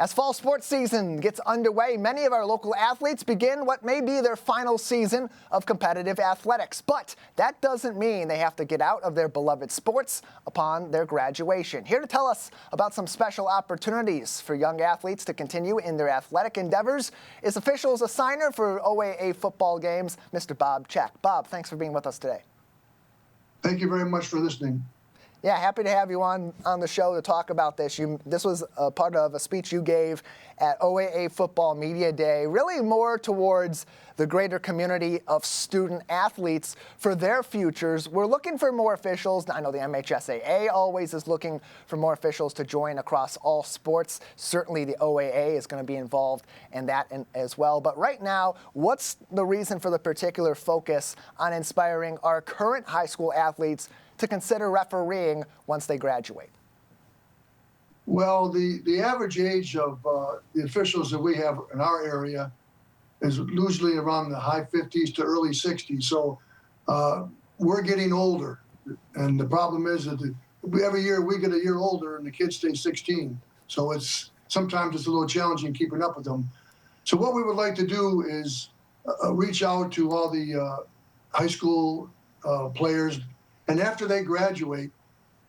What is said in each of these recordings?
As fall sports season gets underway, many of our local athletes begin what may be their final season of competitive athletics. But that doesn't mean they have to get out of their beloved sports upon their graduation. Here to tell us about some special opportunities for young athletes to continue in their athletic endeavors is officials Assignor for OAA football games, Mr. Bob Czech. Bob, thanks for being with us today. Thank you very much for listening. Yeah, happy to have you on the show to talk about this. This was a part of a speech you gave at OAA Football Media Day, really more towards the greater community of student athletes for their futures. We're looking for more officials. I know the MHSAA always is looking for more officials to join across all sports. Certainly the OAA is going to be involved in that as well. But right now, what's the reason for the particular focus on inspiring our current high school athletes to consider refereeing once they graduate? Well, the average age of the officials that we have in our area is usually around the high 50s to early 60s. So we're getting older. And the problem is that every year we get a year older and the kids stay 16. So sometimes it's a little challenging keeping up with them. So what we would like to do is reach out to all the high school players. And after they graduate,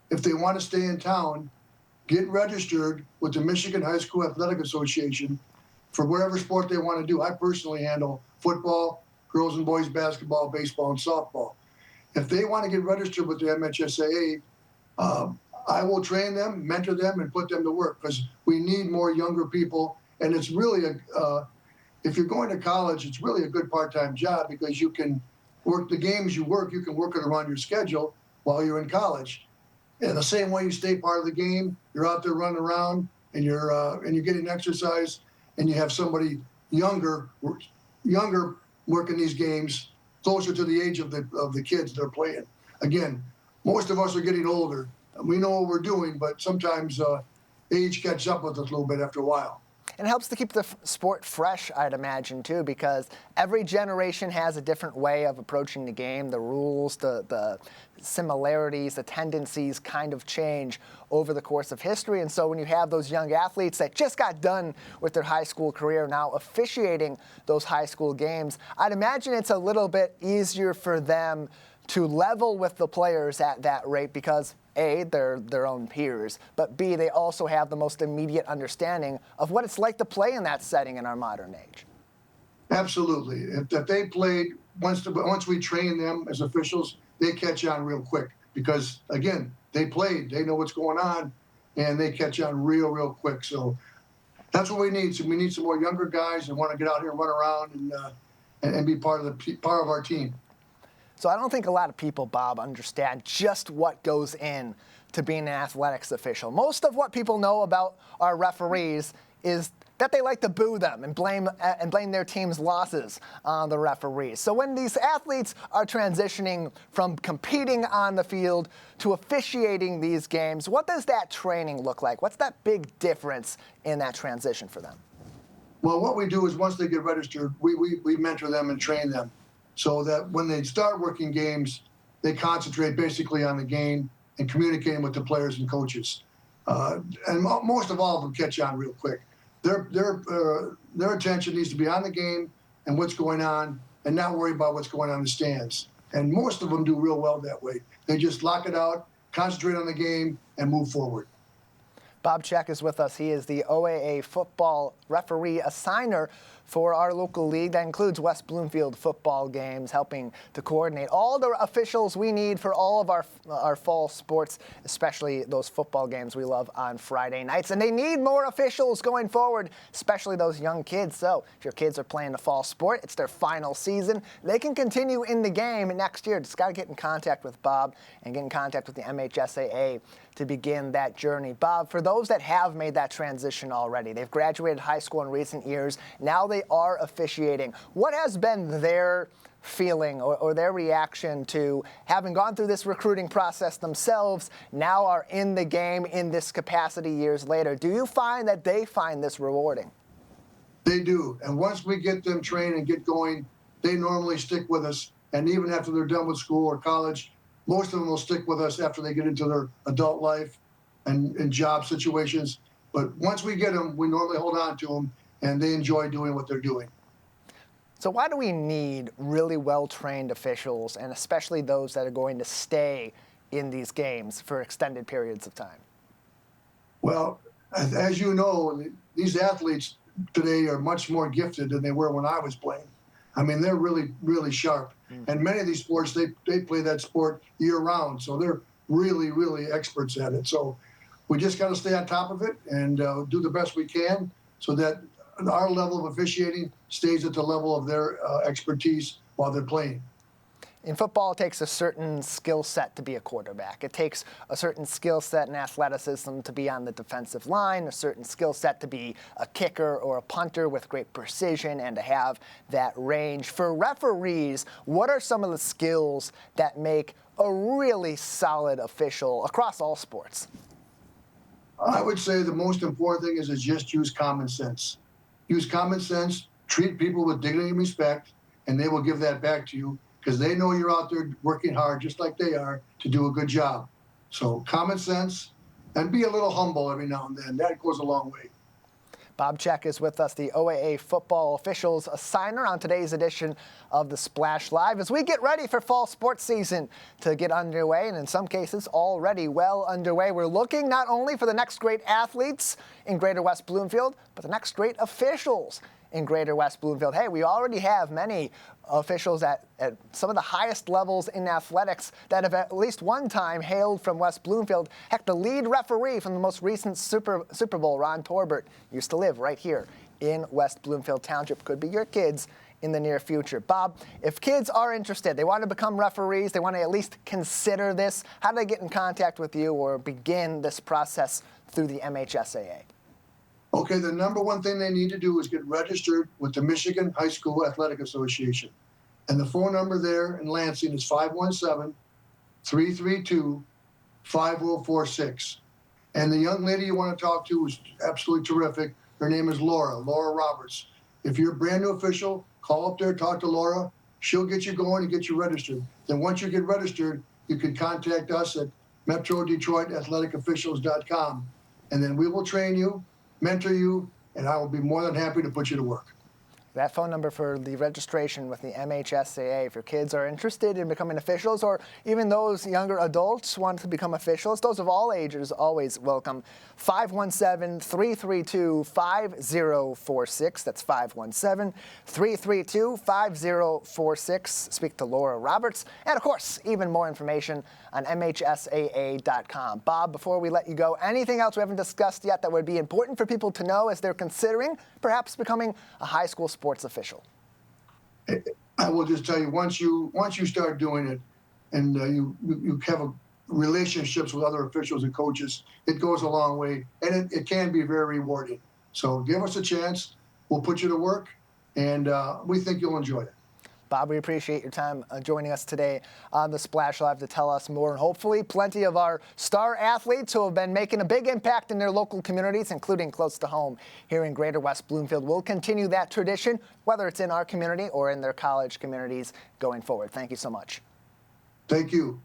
if they want to stay in town, get registered with the Michigan High School Athletic Association for whatever sport they want to do. I personally handle football, girls and boys basketball, baseball, and softball. If they want to get registered with the MHSAA, I will train them, mentor them, and put them to work because we need more younger people. And it's really, if you're going to college, it's really a good part-time job because you can work the games you work, you can work it around your schedule while you're in college. And the same way you stay part of the game, you're out there running around and you're getting exercise, and you have somebody younger working these games closer to the age of the kids they're playing. Again, most of us are getting older. We know what we're doing, but sometimes age catches up with us a little bit after a while. And it helps to keep the sport fresh, I'd imagine, too, because every generation has a different way of approaching the game. The rules, the similarities, the tendencies kind of change over the course of history. And so when you have those young athletes that just got done with their high school career now officiating those high school games, I'd imagine it's a little bit easier for them to level with the players at that rate because A, they're their own peers, but B, they also have the most immediate understanding of what it's like to play in that setting in our modern age. Absolutely. If they played, once we train them as officials, they catch on real quick because, again, they played, they know what's going on, and they catch on real quick. So that's what we need. So we need some more younger guys that want to get out here and run around and be part of our team. So I don't think a lot of people, Bob, understand just what goes in to being an athletics official. Most of what people know about our referees is that they like to boo them and blame their team's losses on the referees. So when these athletes are transitioning from competing on the field to officiating these games, what does that training look like? What's that big difference in that transition for them? Well, what we do is once they get registered, we mentor them and train them, so that when they start working games, they concentrate basically on the game and communicating with the players and coaches. And most of all of them catch on real quick. Their attention needs to be on the game and what's going on and not worry about what's going on in the stands. And most of them do real well that way. They just lock it out, concentrate on the game, and move forward. Bob Czech is with us. He is the OAA football referee Assignor for our local league. That includes West Bloomfield football games, helping to coordinate all the officials we need for all of our fall sports, especially those football games we love on Friday nights. And they need more officials going forward, especially those young kids. So if your kids are playing the fall sport, it's their final season. They can continue in the game next year. Just got to get in contact with Bob and get in contact with the MHSAA to begin that journey. Bob, for those that have made that transition already, they've graduated high school in recent years, now they are officiating. What has been their feeling or their reaction to having gone through this recruiting process themselves, now are in the game in this capacity years later? Do you find that they find this rewarding? They do. And once we get them trained and get going, they normally stick with us. And even after they're done with school or college, most of them will stick with us after they get into their adult life and job situations. But once we get them, we normally hold on to them, and they enjoy doing what they're doing. So why do we need really well-trained officials, and especially those that are going to stay in these games for extended periods of time? Well, as you know, these athletes today are much more gifted than they were when I was playing. I mean, they're really, really sharp. And many of these sports, they play that sport year-round, so they're really, really experts at it. So we just got to stay on top of it and do the best we can so that our level of officiating stays at the level of their expertise while they're playing. In football, it takes a certain skill set to be a quarterback. It takes a certain skill set and athleticism to be on the defensive line, a certain skill set to be a kicker or a punter with great precision and to have that range. For referees, what are some of the skills that make a really solid official across all sports? I would say the most important thing is to just use common sense. Use common sense, treat people with dignity and respect, and they will give that back to you because they know you're out there working hard just like they are to do a good job. So common sense and be a little humble every now and then. That goes a long way. Bob Czech is with us, the OAA football officials Assignor, on today's edition of the Splash Live as we get ready for fall sports season to get underway, and in some cases already well underway. We're looking not only for the next great athletes in Greater West Bloomfield, but the next great officials in Greater West Bloomfield. Hey, we already have many officials at some of the highest levels in athletics that have at least one time hailed from West Bloomfield. Heck, the lead referee from the most recent Super Bowl, Ron Torbert, used to live right here in West Bloomfield Township. Could be your kids in the near future. Bob, if kids are interested, they want to become referees, they want to at least consider this, how do they get in contact with you or begin this process through the MHSAA? Okay, the number one thing they need to do is get registered with the Michigan High School Athletic Association. And the phone number there in Lansing is 517-332-5046. And the young lady you want to talk to is absolutely terrific. Her name is Laura Roberts. If you're a brand new official, call up there, talk to Laura. She'll get you going and get you registered. Then once you get registered, you can contact us at MetroDetroitAthleticOfficials.com. And then we will train you, mentor you, and I will be more than happy to put you to work. That phone number for the registration with the MHSAA, if your kids are interested in becoming officials, or even those younger adults want to become officials, those of all ages always welcome. 517-332-5046. That's 517-332-5046. Speak to Laura Roberts. And, of course, even more information on MHSAA.com. Bob, before we let you go, anything else we haven't discussed yet that would be important for people to know as they're considering perhaps becoming a high school sports official? I will just tell you, once you start doing it and you have relationships with other officials and coaches, it goes a long way, and it can be very rewarding. So give us a chance. We'll put you to work, and we think you'll enjoy it. Bob, we appreciate your time joining us today on the Splash Live to tell us more, and hopefully plenty of our star athletes who have been making a big impact in their local communities, including close to home here in Greater West Bloomfield, will continue that tradition, whether it's in our community or in their college communities going forward. Thank you so much. Thank you.